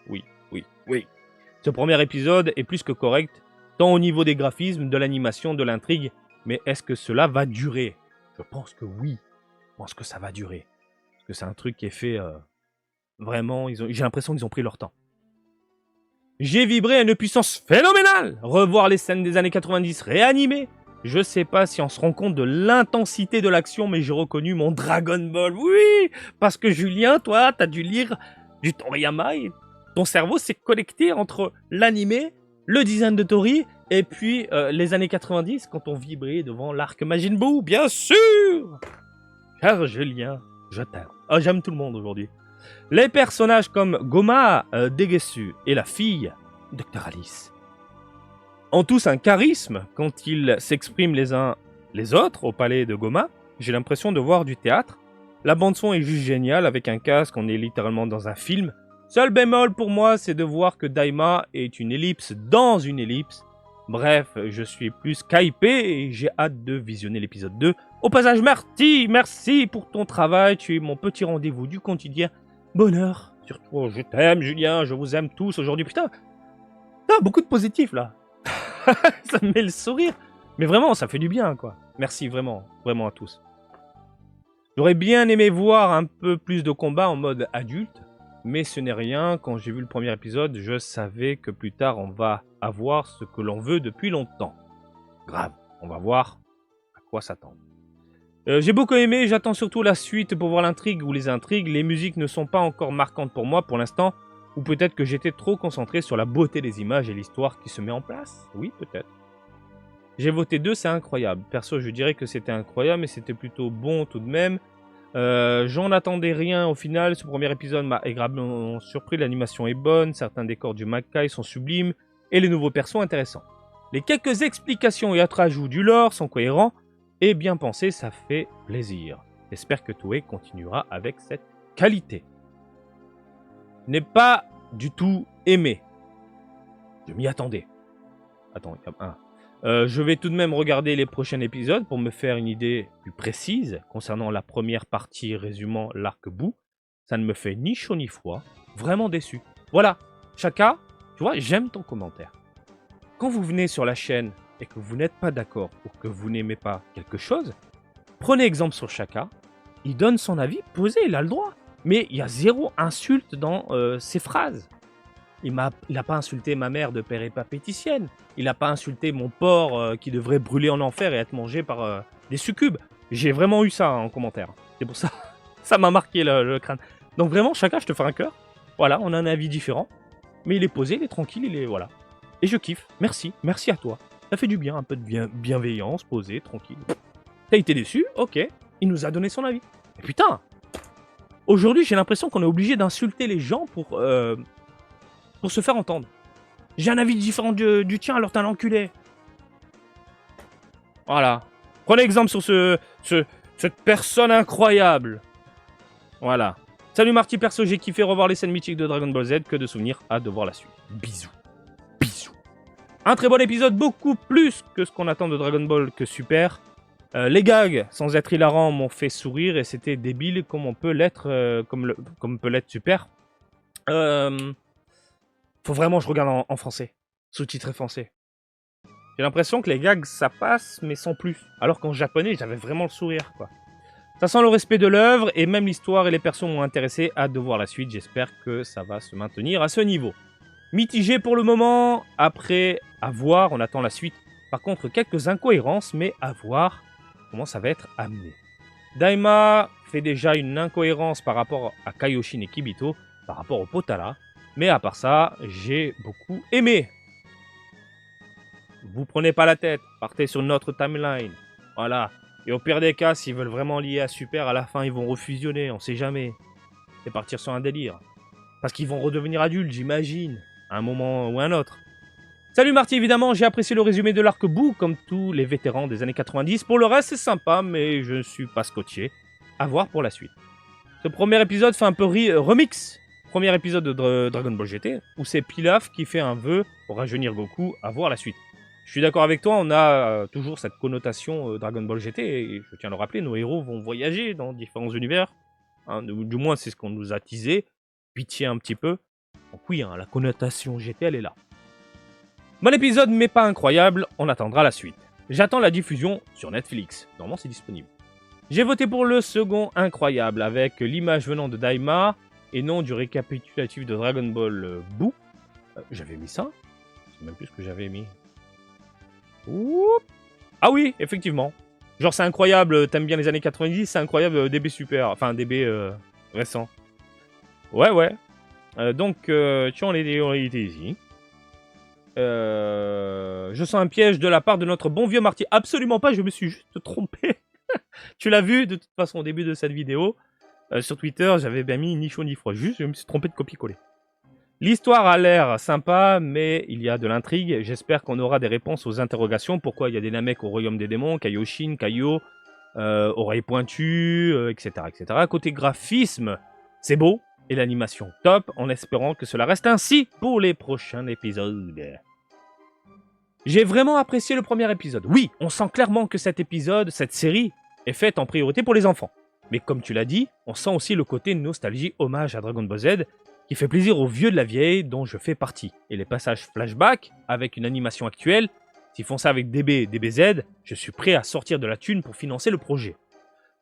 Ce premier épisode est plus que correct, tant au niveau des graphismes, de l'animation, de l'intrigue. Mais est-ce que cela va durer? Je pense que oui. Je pense que ça va durer. Parce que c'est un truc qui est fait vraiment... J'ai l'impression qu'ils ont pris leur temps. J'ai vibré à une puissance phénoménale. Revoir les scènes des années 90 réanimées. Je sais pas si on se rend compte de l'intensité de l'action, mais j'ai reconnu mon Dragon Ball. Oui, parce que Julien, toi, t'as dû lire du Toriyama et ton cerveau s'est connecté entre l'animé, le design de Tori et puis les années 90 quand on vibrait devant l'arc Majin Buu, bien sûr. Cher Julien, je t'aime. Oh, j'aime tout le monde aujourd'hui. Les personnages comme Goma, Degesu et la fille, Dr. Alice, ont tous un charisme quand ils s'expriment les uns les autres au palais de Goma. J'ai l'impression de voir du théâtre. La bande-son est juste géniale, avec un casque, on est littéralement dans un film. Seul bémol pour moi, c'est de voir que Daima est une ellipse dans une ellipse. Bref, je suis plus hypé et j'ai hâte de visionner l'épisode 2. Au passage, merci pour ton travail, tu es mon petit rendez-vous du quotidien. Bonheur, surtout, je t'aime Julien, je vous aime tous aujourd'hui. Putain, beaucoup de positifs là. Ça me met le sourire. Mais vraiment, ça fait du bien, quoi. Merci vraiment à tous. J'aurais bien aimé voir un peu plus de combats en mode adulte. mais ce n'est rien. Quand j'ai vu le premier épisode, je savais que plus tard on va avoir ce que l'on veut depuis longtemps. Grave, on va voir à quoi s'attendre. J'ai beaucoup aimé, j'attends surtout la suite pour voir l'intrigue ou les intrigues. Les musiques ne sont pas encore marquantes pour moi pour l'instant, ou peut-être que j'étais trop concentré sur la beauté des images et l'histoire qui se met en place. Oui, peut-être. J'ai voté 2, c'est incroyable. Perso, je dirais que c'était incroyable, mais c'était plutôt bon tout de même. J'en attendais rien au final. Ce premier épisode m'a agréablement surpris. L'animation est bonne, certains décors du Makai sont sublimes, et les nouveaux persos intéressants. Les quelques explications et autres ajouts du lore sont cohérents, et bien pensés, ça fait plaisir. J'espère que Toei continuera avec cette qualité. Je n'ai pas du tout aimé. Je m'y attendais. Attends, il y a un. Je vais tout de même regarder les prochains épisodes pour me faire une idée plus précise concernant la première partie résumant l'arc bout. Ça ne me fait ni chaud ni froid. Vraiment déçu. Voilà. Chaka, tu vois, j'aime ton commentaire. Quand vous venez sur la chaîne et que vous n'êtes pas d'accord ou que vous n'aimez pas quelque chose, prenez exemple sur Chaka. Il donne son avis posé, il a le droit. Mais il y a zéro insulte dans ses phrases. Il n'a pas insulté ma mère de père et papéticienne. Il n'a pas insulté mon porc qui devrait brûler en enfer et être mangé par des succubes. J'ai vraiment eu ça en commentaire. C'est pour ça, ça m'a marqué le crâne. Donc vraiment, chacun, je te fais un cœur. Voilà, on a un avis différent. Mais il est posé, il est tranquille, il est... Voilà. Et je kiffe. Merci, merci à toi. Ça fait du bien, un peu de bienveillance, posé, tranquille. T'as été déçu? Ok. Il nous a donné son avis. Mais putain! Aujourd'hui, j'ai l'impression qu'on est obligé d'insulter les gens pour se faire entendre. J'ai un avis différent du tien, alors t'es un enculé. Voilà. Prenez exemple sur cette personne incroyable. Voilà. Salut Marty, perso, j'ai kiffé revoir les scènes mythiques de Dragon Ball Z, que de souvenirs, hâte de voir la suite. Bisous. Bisous. Un très bon épisode, beaucoup plus que ce qu'on attend de Dragon Ball que super. Les gags, sans être hilarants, m'ont fait sourire et c'était débile comme on peut l'être, comme peut l'être super. Faut vraiment que je regarde en français, sous-titré français. J'ai l'impression que les gags ça passe, mais sans plus. Alors qu'en japonais, j'avais vraiment le sourire, quoi. Ça sent le respect de l'œuvre et même l'histoire et les persos m'ont intéressé. Hâte de voir la suite. J'espère que ça va se maintenir à ce niveau. Mitigé pour le moment. Après, à voir. On attend la suite. Par contre, quelques incohérences, mais à voir comment ça va être amené. Daima fait déjà une incohérence par rapport à Kaioshin et Kibito, par rapport au Potala. Mais à part ça, j'ai beaucoup aimé. Vous prenez pas la tête. Partez sur notre timeline. Voilà. Et au pire des cas, s'ils veulent vraiment lier à Super, à la fin, ils vont refusionner, on sait jamais. C'est partir sur un délire. Parce qu'ils vont redevenir adultes, j'imagine, à un moment ou un autre. Salut Marty, évidemment, j'ai apprécié le résumé de l'arc bout, comme tous les vétérans des années 90. Pour le reste, c'est sympa, mais je ne suis pas scotché. À voir pour la suite. Ce premier épisode fait un peu remix. Premier épisode de Dragon Ball GT, où c'est Pilaf qui fait un vœu pour rajeunir Goku. À voir la suite. Je suis d'accord avec toi, on a toujours cette connotation Dragon Ball GT, et je tiens à le rappeler, nos héros vont voyager dans différents univers, hein, du moins c'est ce qu'on nous a teasé, pitié un petit peu. Donc oui, hein, la connotation GT, elle est là. Bon épisode, mais pas incroyable, on attendra la suite. J'attends la diffusion sur Netflix, normalement c'est disponible. J'ai voté pour le second incroyable, avec l'image venant de Daima, et non du récapitulatif de Dragon Ball Boo. J'avais mis ça? Je sais même plus ce que j'avais mis. Oup. Ah oui, effectivement. Genre c'est incroyable, t'aimes bien les années 90, c'est incroyable DB Super, enfin DB récent. Ouais. Donc, tu en es ici. Je sens un piège de la part de notre bon vieux Marty. Absolument pas, je me suis juste trompé. Tu l'as vu de toute façon au début de cette vidéo. Sur Twitter, j'avais bien mis ni chaud ni froid. Juste, je me suis trompé de copier-coller. L'histoire a l'air sympa, mais il y a de l'intrigue. J'espère qu'on aura des réponses aux interrogations. Pourquoi il y a des Namek au royaume des démons, Kaioshin, Kaio, oreilles pointues, etc., etc. Côté graphisme, c'est beau. Et l'animation top, en espérant que cela reste ainsi pour les prochains épisodes. J'ai vraiment apprécié le premier épisode. Oui, on sent clairement que cet épisode, cette série, est faite en priorité pour les enfants. Mais comme tu l'as dit, on sent aussi le côté nostalgie, hommage à Dragon Ball Z, qui fait plaisir aux vieux de la vieille dont je fais partie. Et les passages flashback, avec une animation actuelle, s'ils font ça avec DB, DBZ, je suis prêt à sortir de la thune pour financer le projet.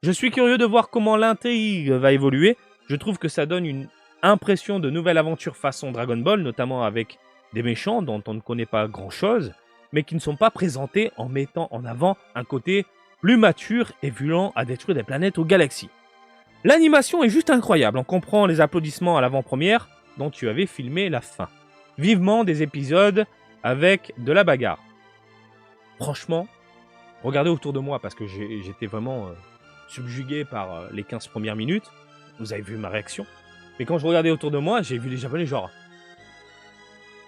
Je suis curieux de voir comment l'intrigue va évoluer. Je trouve que ça donne une impression de nouvelle aventure façon Dragon Ball, notamment avec des méchants dont on ne connaît pas grand-chose, mais qui ne sont pas présentés en mettant en avant un côté plus mature et violent à détruire des planètes aux galaxies. L'animation est juste incroyable, on comprend les applaudissements à l'avant-première dont tu avais filmé la fin. Vivement des épisodes avec de la bagarre. Franchement, regardez autour de moi parce que j'étais vraiment subjugué par les 15 premières minutes. Vous avez vu ma réaction. Mais quand je regardais autour de moi, j'ai vu les Japonais genre...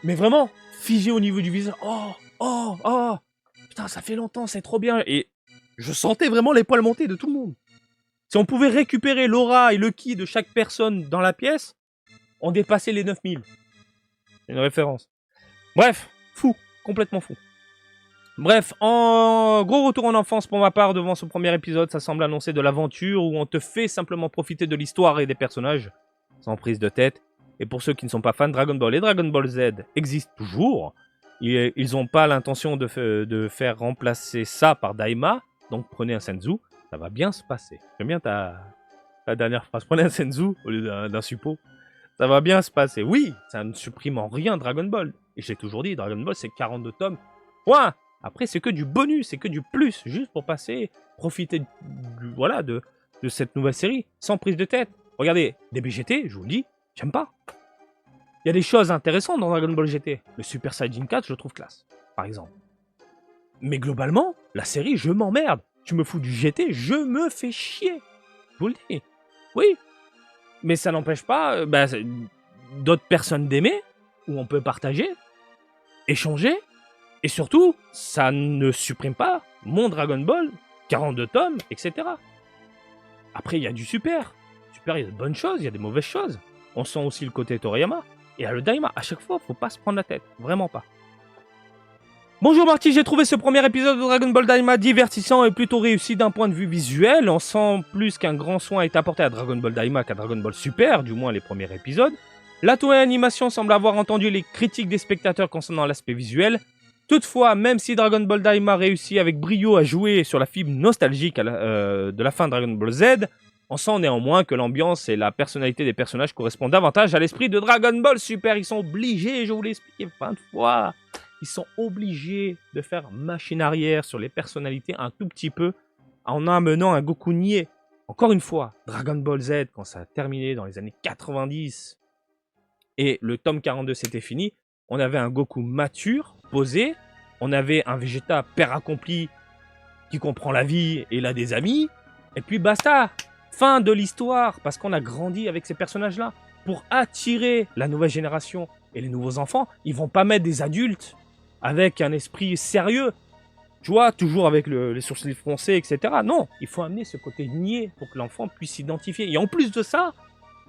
Mais vraiment, figé au niveau du visage. Oh, oh, oh. Putain, ça fait longtemps, c'est trop bien. Et je sentais vraiment les poils monter de tout le monde. Si on pouvait récupérer l'aura et le ki de chaque personne dans la pièce, on dépassait les 9000. C'est une référence. Bref, fou, complètement fou. Bref, en gros retour en enfance pour ma part devant ce premier épisode, ça semble annoncer de l'aventure où on te fait simplement profiter de l'histoire et des personnages, sans prise de tête. Et pour ceux qui ne sont pas fans, Dragon Ball et Dragon Ball Z existent toujours. Ils n'ont pas l'intention de faire remplacer ça par Daima, donc prenez un Senzu, ça va bien se passer. J'aime bien ta dernière phrase, prenez un Senzu au lieu d'un suppo. Ça va bien se passer. Oui, ça ne supprime en rien Dragon Ball. Et j'ai toujours dit, Dragon Ball c'est 42 tomes. Point. Après c'est que du bonus, c'est que du plus, juste pour profiter de cette nouvelle série, sans prise de tête. Regardez, des BGT, je vous le dis, j'aime pas. Il y a des choses intéressantes dans Dragon Ball GT. Le Super Saiyajin 4, je le trouve classe, par exemple. Mais globalement, la série, je m'emmerde. Tu me fous du GT, je me fais chier. Je vous le dis. Oui. Mais ça n'empêche pas d'autres personnes d'aimer, où on peut partager, échanger, et surtout, ça ne supprime pas mon Dragon Ball, 42 tomes, etc. Après, il y a du super. Super, il y a de bonnes choses, il y a des mauvaises choses. On sent aussi le côté Toriyama. Et à le Daima, à chaque fois, faut pas se prendre la tête. Vraiment pas. Bonjour Marty, j'ai trouvé ce premier épisode de Dragon Ball Daima divertissant et plutôt réussi d'un point de vue visuel. On sent plus qu'un grand soin est apporté à Dragon Ball Daima qu'à Dragon Ball Super, du moins les premiers épisodes. La Toei Animation semble avoir entendu les critiques des spectateurs concernant l'aspect visuel. Toutefois, même si Dragon Ball Daima réussit avec brio à jouer sur la fibre nostalgique de la fin de Dragon Ball Z, on sent néanmoins que l'ambiance et la personnalité des personnages correspondent davantage à l'esprit de Dragon Ball Super. Ils sont obligés, je vous l'ai expliqué 20 fois, ils sont obligés de faire machine arrière sur les personnalités un tout petit peu en amenant un Goku niais. Encore une fois, Dragon Ball Z, quand ça a terminé dans les années 90 et le tome 42 c'était fini, on avait un Goku mature, posé, on avait un Vegeta père accompli qui comprend la vie et il a des amis, et puis basta. Fin de l'histoire, parce qu'on a grandi avec ces personnages-là. Pour attirer la nouvelle génération et les nouveaux enfants, ils vont pas mettre des adultes avec un esprit sérieux. Tu vois, toujours avec les sourcils froncés, etc. Non, il faut amener ce côté niais pour que l'enfant puisse s'identifier. Et en plus de ça,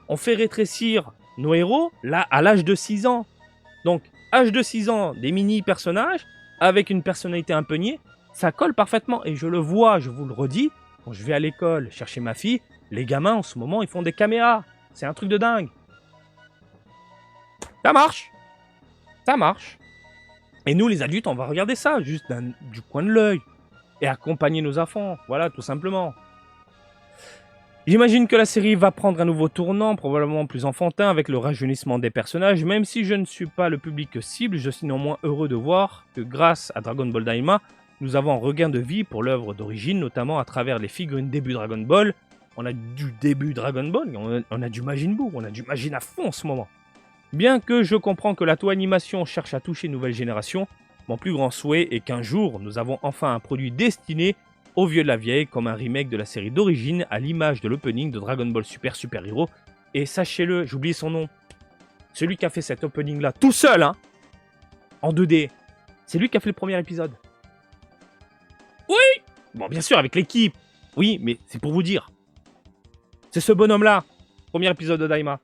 on fait rétrécir nos héros là à l'âge de 6 ans. Donc, âge de 6 ans, des mini-personnages avec une personnalité un peu niais, ça colle parfaitement. Et je le vois, je vous le redis, quand je vais à l'école chercher ma fille, les gamins, en ce moment, ils font des caméras. C'est un truc de dingue. Ça marche. Ça marche. Et nous, les adultes, on va regarder ça, juste du coin de l'œil. Et accompagner nos enfants. Voilà, tout simplement. J'imagine que la série va prendre un nouveau tournant, probablement plus enfantin, avec le rajeunissement des personnages. Même si je ne suis pas le public cible, je suis néanmoins heureux de voir que grâce à Dragon Ball Daima, nous avons un regain de vie pour l'œuvre d'origine, notamment à travers les figurines début Dragon Ball. On a du début Dragon Ball, on a du Majin Buu, on a du Majin à fond en ce moment. Bien que je comprends que la Toei Animation cherche à toucher une nouvelle génération, mon plus grand souhait est qu'un jour, nous avons enfin un produit destiné aux vieux de la vieille, comme un remake de la série d'origine, à l'image de l'opening de Dragon Ball Super Super Hero. Et sachez-le, j'ai oublié son nom, celui qui a fait cet opening-là, tout seul, hein, en 2D, c'est lui qui a fait le premier épisode. Oui! Bon, bien sûr, avec l'équipe. Oui, mais c'est pour vous dire. C'est ce bonhomme-là. Premier épisode de Daima.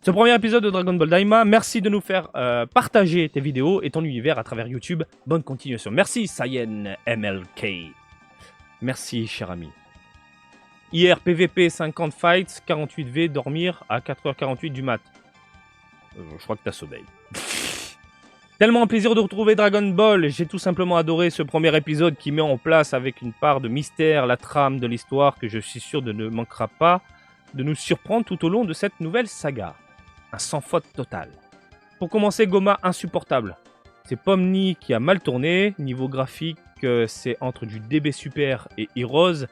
Ce premier épisode de Dragon Ball Daima. Merci de nous faire partager tes vidéos et ton univers à travers YouTube. Bonne continuation. Merci, Saiyan MLK. Merci, cher ami. Hier, PVP 50 fights, 48V, dormir à 4h48 du mat. Je crois que t'as sommeil. Tellement un plaisir de retrouver Dragon Ball, j'ai tout simplement adoré ce premier épisode qui met en place avec une part de mystère la trame de l'histoire que je suis sûr de ne manquera pas de nous surprendre tout au long de cette nouvelle saga. Un sans faute total. Pour commencer, Goma insupportable. C'est Pomni qui a mal tourné. Niveau graphique, c'est entre du DB Super et Heroes.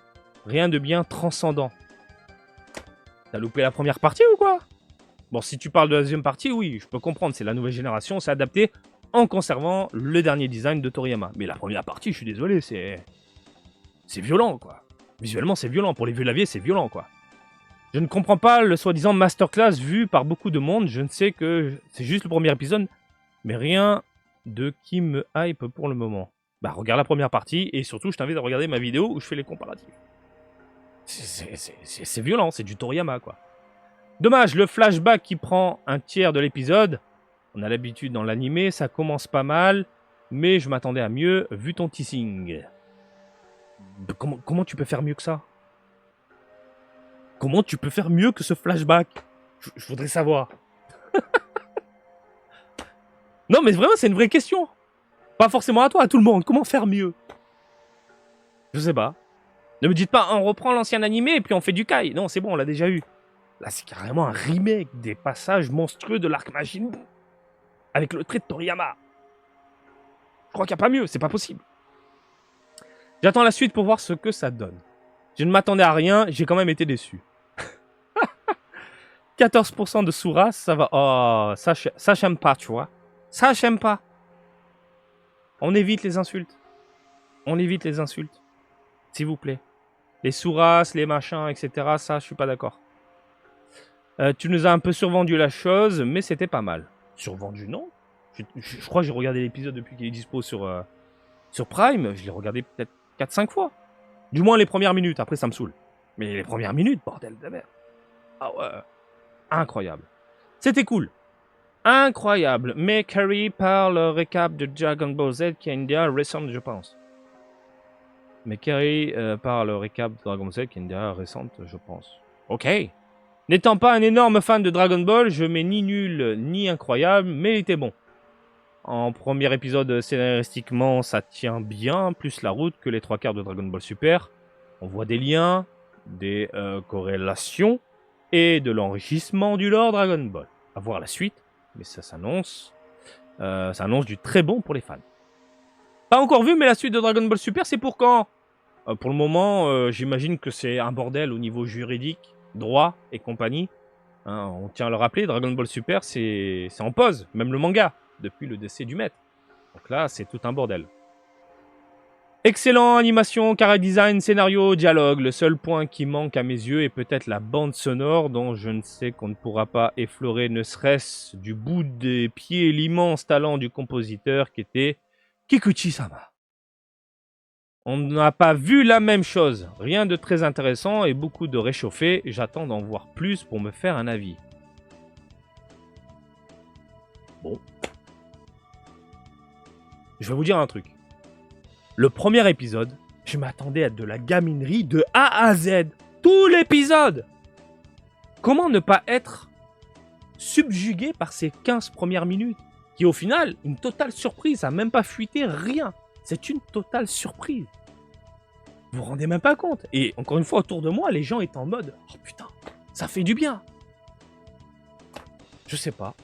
Rien de bien transcendant. T'as loupé la première partie ou quoi? Bon, si tu parles de la deuxième partie, oui, je peux comprendre. C'est la nouvelle génération, c'est adapté en conservant le dernier design de Toriyama. Mais la première partie, je suis désolé, c'est violent, quoi. Visuellement, c'est violent. Pour les vieux laviers, c'est violent, quoi. Je ne comprends pas le soi-disant masterclass vu par beaucoup de monde. Je ne sais que c'est juste le premier épisode, mais rien de qui me hype pour le moment. Bah, regarde la première partie et surtout, je t'invite à regarder ma vidéo où je fais les comparatifs. C'est violent, c'est du Toriyama, quoi. Dommage, le flashback qui prend un tiers de l'épisode. On a l'habitude dans l'animé, ça commence pas mal, mais je m'attendais à mieux vu ton teasing. Comment tu peux faire mieux que ça? Comment tu peux faire mieux que ce flashback? Je voudrais savoir. Non, mais vraiment, c'est une vraie question. Pas forcément à toi, à tout le monde. Comment faire mieux? Je sais pas. Ne me dites pas, on reprend l'ancien animé et puis on fait du Kai. Non, c'est bon, on l'a déjà eu. Là, c'est carrément un remake des passages monstrueux de l'arc Majin Buu. Avec le trait de Toriyama. Je crois qu'il n'y a pas mieux, c'est pas possible. J'attends la suite pour voir ce que ça donne. Je ne m'attendais à rien, j'ai quand même été déçu. 14% de Sura, ça va... Oh, ça j'aime pas, tu vois. Ça, j'aime pas. On évite les insultes. On évite les insultes. S'il vous plaît. Les Suras, les machins, etc. Ça, je suis pas d'accord. Tu nous as un peu survendu la chose, mais c'était pas mal. Survendu, non. Je crois que j'ai regardé l'épisode depuis qu'il est dispo sur Prime. Je l'ai regardé peut-être 4-5 fois. Du moins les premières minutes. Après, ça me saoule. Mais les premières minutes, bordel de merde. Ah ouais. Incroyable. C'était cool. Incroyable. Mais Carrie parle récap de Dragon Ball Z qui est une DA récente, je pense. Mais Carrie parle récap de Dragon Ball Z qui est une DA récente, je pense. Ok. N'étant pas un énorme fan de Dragon Ball, je mets ni nul ni incroyable, mais il était bon. En premier épisode, scénaristiquement, ça tient bien plus la route que les 3/4 de Dragon Ball Super. On voit des liens, des corrélations et de l'enrichissement du lore Dragon Ball. À voir la suite, mais ça s'annonce du très bon pour les fans. Pas encore vu, mais la suite de Dragon Ball Super, c'est pour quand? Pour le moment, j'imagine que c'est un bordel au niveau juridique, droit et compagnie. Hein, on tient à le rappeler, Dragon Ball Super, c'est en pause, même le manga, depuis le décès du maître. Donc là, c'est tout un bordel. Excellent, animation, chara design, scénario, dialogue. Le seul point qui manque à mes yeux est peut-être la bande sonore dont je ne sais qu'on ne pourra pas effleurer ne serait-ce du bout des pieds l'immense talent du compositeur qui était Kikuchi-sama. On n'a pas vu la même chose. Rien de très intéressant et beaucoup de réchauffé. J'attends d'en voir plus pour me faire un avis. Bon. Je vais vous dire un truc. Le premier épisode, je m'attendais à de la gaminerie de A à Z. Tout l'épisode. Comment ne pas être subjugué par ces 15 premières minutes qui au final, une totale surprise, ça n'a même pas fuité, rien. C'est une totale surprise. Vous vous rendez même pas compte. Et encore une fois, autour de moi, les gens étaient en mode « Oh putain, ça fait du bien !» Je sais pas.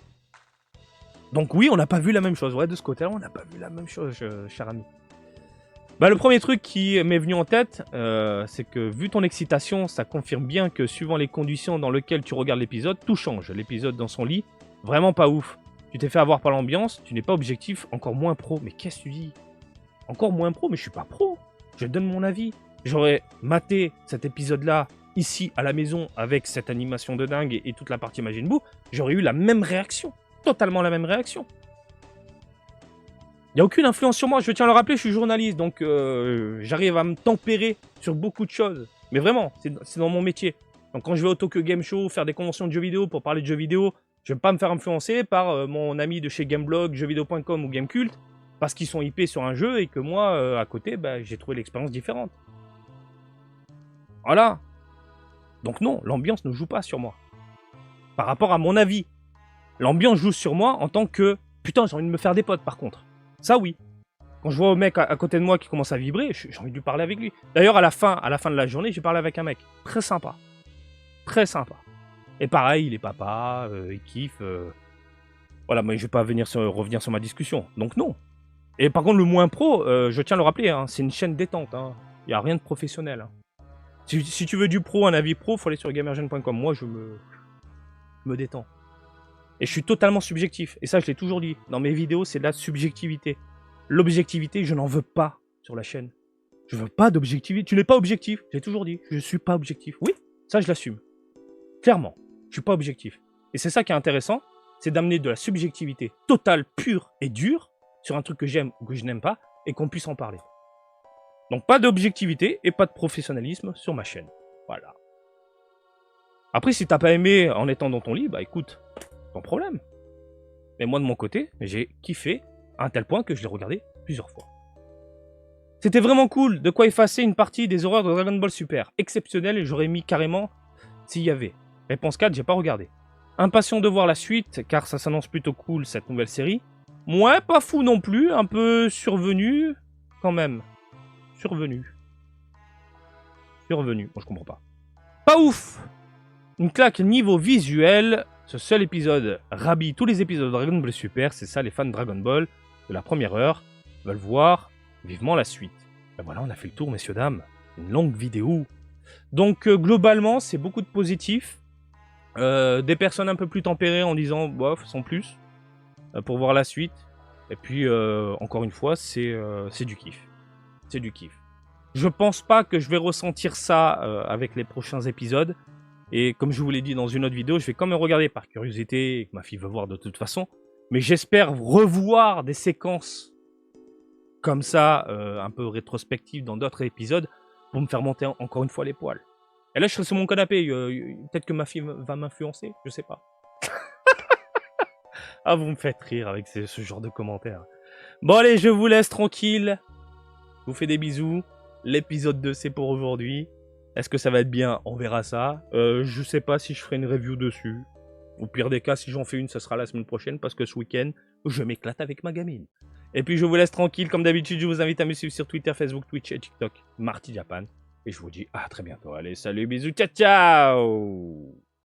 Donc oui, on n'a pas vu la même chose. Ouais, de ce côté-là, on n'a pas vu la même chose, cher ami. Bah, le premier truc qui m'est venu en tête, c'est que vu ton excitation, ça confirme bien que suivant les conditions dans lesquelles tu regardes l'épisode, tout change. L'épisode dans son lit, vraiment pas ouf. Tu t'es fait avoir par l'ambiance, tu n'es pas objectif, encore moins pro. Mais qu'est-ce que tu dis? Encore moins pro? Mais je suis pas pro. Je donne mon avis. J'aurais maté cet épisode-là, ici, à la maison, avec cette animation de dingue et toute la partie Majin Buu, j'aurais eu la même réaction. Totalement la même réaction. Il n'y a aucune influence sur moi. Je tiens à le rappeler, je suis journaliste, donc j'arrive à me tempérer sur beaucoup de choses. Mais vraiment, c'est dans mon métier. Donc quand je vais au Tokyo Game Show, faire des conventions de jeux vidéo pour parler de jeux vidéo, je ne vais pas me faire influencer par mon ami de chez Gameblog, jeuxvideo.com ou Gamecult, parce qu'ils sont hypés sur un jeu et que moi, à côté, bah, j'ai trouvé l'expérience différente. Voilà. Donc non, l'ambiance ne joue pas sur moi. Par rapport à mon avis, l'ambiance joue sur moi en tant que... Putain, j'ai envie de me faire des potes par contre. Ça oui. Quand je vois un mec à côté de moi qui commence à vibrer, j'ai envie de lui parler avec lui. D'ailleurs, à la fin de la journée, j'ai parlé avec un mec. Très sympa. très sympa. Et pareil, il est papa, il kiffe. Voilà, mais je vais pas revenir sur ma discussion. Donc non. Et par contre, le moins pro, je tiens à le rappeler, hein, c'est une chaîne détente. Hein. Il n'y a rien de professionnel. Hein. Si tu veux du pro, un avis pro, faut aller sur gamergen.com. Moi, je me détends. Et je suis totalement subjectif. Et ça, je l'ai toujours dit. Dans mes vidéos, c'est de la subjectivité. L'objectivité, je n'en veux pas sur la chaîne. Je veux pas d'objectivité. Tu n'es pas objectif. J'ai toujours dit. Je suis pas objectif. Oui, ça, je l'assume. Clairement. Je suis pas objectif. Et c'est ça qui est intéressant. C'est d'amener de la subjectivité totale, pure et dure sur un truc que j'aime ou que je n'aime pas et qu'on puisse en parler. Donc pas d'objectivité et pas de professionnalisme sur ma chaîne. Voilà. Après, si t'as pas aimé en étant dans ton lit, bah écoute, ton problème. Mais moi de mon côté, j'ai kiffé à un tel point que je l'ai regardé plusieurs fois. C'était vraiment cool, de quoi effacer une partie des horreurs de Dragon Ball Super. Exceptionnel et j'aurais mis carrément s'il y avait. Réponse 4, j'ai pas regardé. Impatient de voir la suite, car ça s'annonce plutôt cool cette nouvelle série. Ouais, pas fou non plus, un peu survenu, quand même. Survenu. Bon, je comprends pas. Pas ouf. Une claque niveau visuel. Ce seul épisode rhabille tous les épisodes de Dragon Ball Super. C'est ça, les fans de Dragon Ball de la première heure veulent voir vivement la suite. Ben voilà, on a fait le tour, messieurs, dames. Une longue vidéo. Donc, globalement, c'est beaucoup de positifs. Des personnes un peu plus tempérées en disant, bof, sans plus. Pour voir la suite. Et puis, encore une fois, c'est du kiff. C'est du kiff. Je pense pas que je vais ressentir ça avec les prochains épisodes. Et comme je vous l'ai dit dans une autre vidéo, je vais quand même regarder par curiosité, et que ma fille veut voir de toute façon. Mais j'espère revoir des séquences comme ça, un peu rétrospectives dans d'autres épisodes, pour me faire monter encore une fois les poils. Et là, je serai sur mon canapé. Peut-être que ma fille va m'influencer, je sais pas. Ah, vous me faites rire avec ce genre de commentaires. Bon, allez, je vous laisse tranquille. Je vous fais des bisous. L'épisode 2, c'est pour aujourd'hui. Est-ce que ça va être bien? On verra ça. Je sais pas si je ferai une review dessus. Au pire des cas, si j'en fais une, ça sera la semaine prochaine, parce que ce week-end, je m'éclate avec ma gamine. Et puis, je vous laisse tranquille. Comme d'habitude, je vous invite à me suivre sur Twitter, Facebook, Twitch et TikTok. Marty Japan. Et je vous dis à très bientôt. Allez, salut, bisous, ciao, ciao!